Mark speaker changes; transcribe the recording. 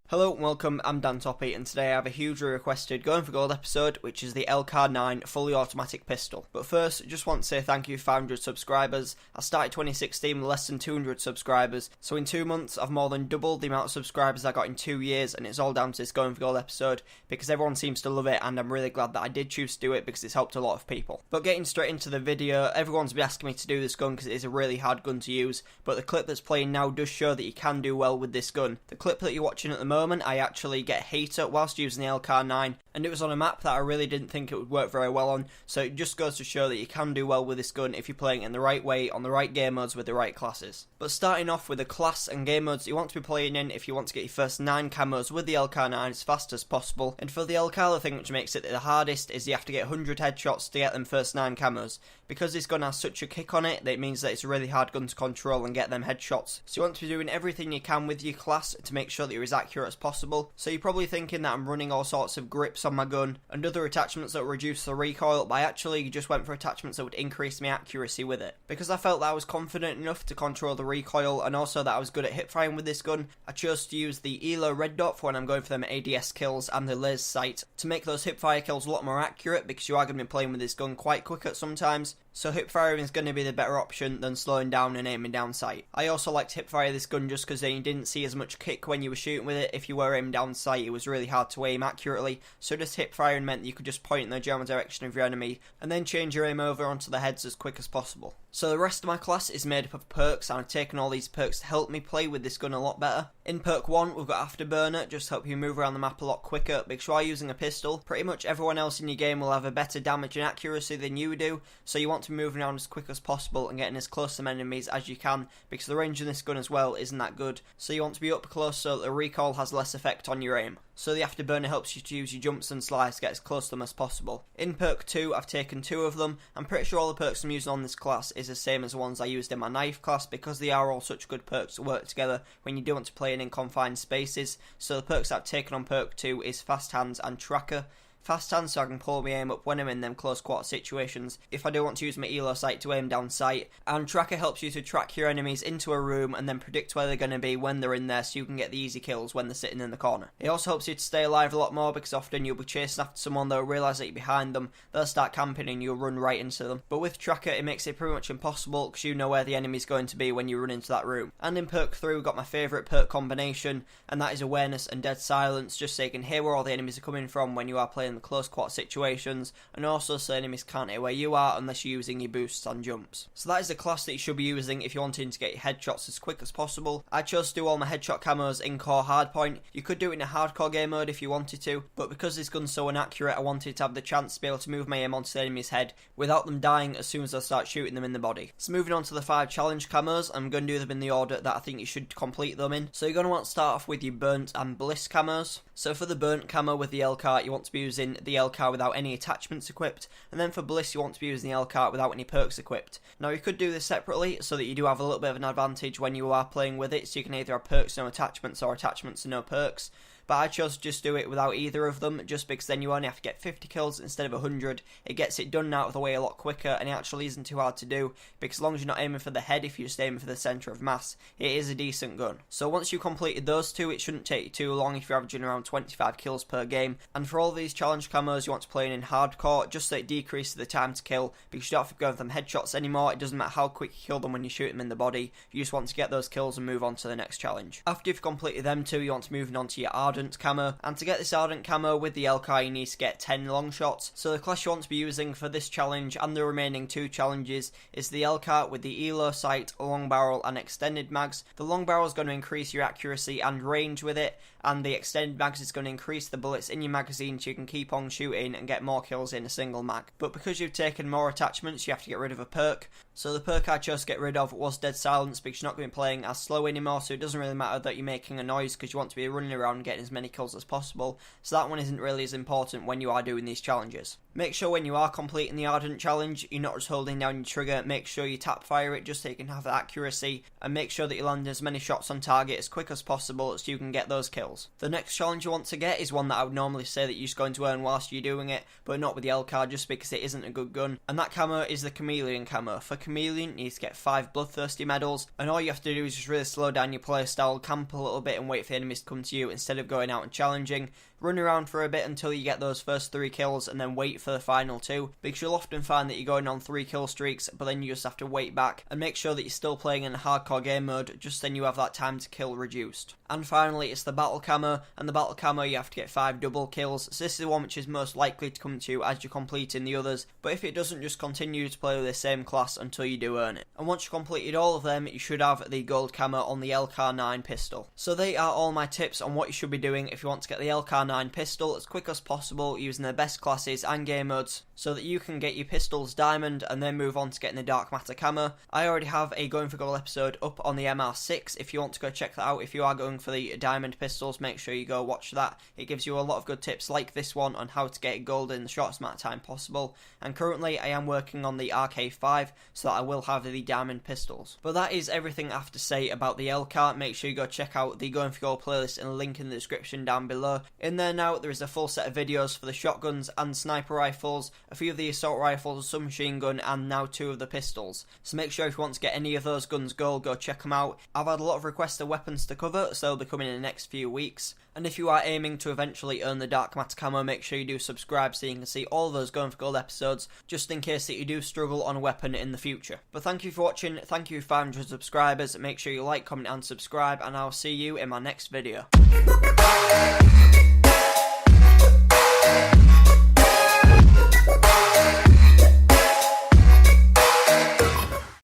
Speaker 1: Hello and welcome, I'm Dan Toppy, and today I have a hugely requested Going for Gold episode, which is the Lcar 9 fully automatic pistol. But first, just want to say thank you for 500 subscribers. I started 2016 with less than 200 subscribers, so in 2 months I've more than doubled the amount of subscribers I got in 2 years, and it's all down to this Going for Gold episode, because everyone seems to love it, and I'm really glad that I did choose to do it, because it's helped a lot of people. But getting straight into the video, everyone's been asking me to do this gun because it is a really hard gun to use, but the clip that's playing now does show that you can do well with this gun. The clip that you're watching at the moment, I actually get hater whilst using the Lcar 9, and it was on a map that I really didn't think it would work very well on, so it just goes to show that you can do well with this gun if you're playing it in the right way, on the right game modes with the right classes. But starting off with the class and game modes you want to be playing in if you want to get your first 9 camos with the Lcar 9 as fast as possible, and for the Lcar the thing which makes it the hardest is you have to get 100 headshots to get them first 9 camos. Because this gun has such a kick on it, that means that it's a really hard gun to control and get them headshots. So you want to be doing everything you can with your class to make sure that you're as accurate as possible. So you're probably thinking that I'm running all sorts of grips on my gun and other attachments that will reduce the recoil, but I actually just went for attachments that would increase my accuracy with it. Because I felt that I was confident enough to control the recoil and also that I was good at hip firing with this gun, I chose to use the ELO red dot for when I'm going for them ADS kills and the laser sight to make those hip fire kills a lot more accurate, because you are going to be playing with this gun quite quick at sometimes. So hip firing is going to be the better option than slowing down and aiming down sight. I also liked hip fire this gun just because then you didn't see as much kick when you were shooting with it. If you were aiming down sight, it was really hard to aim accurately, so just hip firing meant that you could just point in the general direction of your enemy and then change your aim over onto the heads as quick as possible. So the rest of my class is made up of perks, and I've taken all these perks to help me play with this gun a lot better. In perk 1 we've got Afterburner, just to help you move around the map a lot quicker, because you are using a pistol. Pretty much everyone else in your game will have a better damage and accuracy than you do, so you want to be moving around as quick as possible and getting as close to enemies as you can, because the range in this gun as well isn't that good, so you want to be up close so that the recoil has less effect on your aim. So the Afterburner helps you to use your jumps and slides to get as close to them as possible. In perk 2 I've taken 2 of them. I'm pretty sure all the perks I'm using on this class is the same as the ones I used in my knife class, because they are all such good perks to work together when you do want to play in confined spaces. So the perks I've taken on perk 2 is Fast Hands and Tracker. Fast hands so I can pull my aim up when I'm in them close quarter situations if I do want to use my ELO sight to aim down sight, and Tracker helps you to track your enemies into a room and then predict where they're going to be when they're in there, so you can get the easy kills when they're sitting in the corner. It also helps you to stay alive a lot more, because often you'll be chasing after someone, they'll realise that you're behind them, they'll start camping and you'll run right into them. But with Tracker it makes it pretty much impossible, because you know where the enemy's going to be when you run into that room. And in perk 3 we've got my favourite perk combination, and that is Awareness and Dead Silence, just so you can hear where all the enemies are coming from when you are playing the close quarter situations, and also so enemies can't hear where you are unless you're using your boosts and jumps. So that is the class that you should be using if you're wanting to get your headshots as quick as possible. I chose to do all my headshot camos in core hardpoint. You could do it in a hardcore game mode if you wanted to, but because this gun's so inaccurate I wanted to have the chance to be able to move my aim onto the enemy's head without them dying as soon as I start shooting them in the body. So moving on to the 5 challenge camos, I'm going to do them in the order that I think you should complete them in. So you're going to want to start off with your burnt and bliss camos. So for the burnt camo with the Lcar you want to be using the Lcar without any attachments equipped, and then for bliss you want to be using the Lcar without any perks equipped. Now you could do this separately so that you do have a little bit of an advantage when you are playing with it, so you can either have perks no attachments or attachments and no perks. But I chose to just do it without either of them, just because then you only have to get 50 kills instead of 100. It gets it done out of the way a lot quicker, and it actually isn't too hard to do, because as long as you're not aiming for the head, if you're just aiming for the centre of mass, it is a decent gun. So once you've completed those 2, it shouldn't take you too long if you're averaging around 25 kills per game. And for all these challenge camos you want to play in hardcore, just so it decreases the time to kill, because you don't have to go for them headshots anymore. It doesn't matter how quick you kill them when you shoot them in the body, you just want to get those kills and move on to the next challenge. After you've completed them 2, you want to move on to your Ardent Camo, and to get this Ardent Camo with the Lcar you need to get 10 long shots. So the class you want to be using for this challenge and the remaining 2 challenges is the Lcar with the ELO sight, long barrel and extended mags. The long barrel is going to increase your accuracy and range with it, and the extended mags is going to increase the bullets in your magazine so you can keep on shooting and get more kills in a single mag. But because you've taken more attachments you have to get rid of a perk. So the perk I chose to get rid of was Dead Silence, because you're not going to be playing as slow anymore, so it doesn't really matter that you're making a noise, because you want to be running around and getting as many kills as possible. So that one isn't really as important when you are doing these challenges. Make sure when you are completing the Ardent challenge, you're not just holding down your trigger. Make sure you tap fire it just so you can have the accuracy, and make sure that you land as many shots on target as quick as possible so you can get those kills. The next challenge you want to get is one that I would normally say that you're just going to earn whilst you're doing it, but not with the Lcar just because it isn't a good gun, and that camo is the Chameleon camo. For Chameleon, you need to get 5 bloodthirsty medals, and all you have to do is just really slow down your playstyle, camp a little bit and wait for enemies to come to you instead of going out and challenging. Run around for a bit until you get those first 3 kills and then wait for the final 2, because you'll often find that you're going on 3 kill streaks but then you just have to wait back and make sure that you're still playing in a hardcore game mode, just then you have that time to kill reduced. And finally it's the battle camo, and the battle camo you have to get 5 double kills, so this is the one which is most likely to come to you as you're completing the others, but if it doesn't, just continue to play with the same class until you do earn it. And once you've completed all of them, you should have the gold camo on the Lcar 9 pistol. So they are all my tips on what you should be doing if you want to get the Lcar 9 pistol as quick as possible using the best classes and game modes so that you can get your pistols diamond and then move on to getting the Dark Matter Camo. I already have a Going for Gold episode up on the MR6 if you want to go check that out. If you are going for the diamond pistols, make sure you go watch that. It gives you a lot of good tips like this one on how to get gold in the shortest amount of time possible, and currently I am working on the RK5 so that I will have the diamond pistols. But that is everything I have to say about the Lcar. Make sure you go check out the Going for Gold playlist and a link in the description down below. In there now there is a full set of videos for the shotguns and sniper rifles, a few of the assault rifles, a submachine gun, and now 2 of the pistols. So make sure if you want to get any of those guns gold, go check them out. I've had a lot of requests of weapons to cover, so they'll be coming in the next few weeks. And if you are aiming to eventually earn the Dark Matter Camo, make sure you do subscribe so you can see all those Going for Gold episodes, just in case that you do struggle on a weapon in the future. But thank you for watching, thank you 500 subscribers, make sure you like, comment and subscribe, and I'll see you in my next video.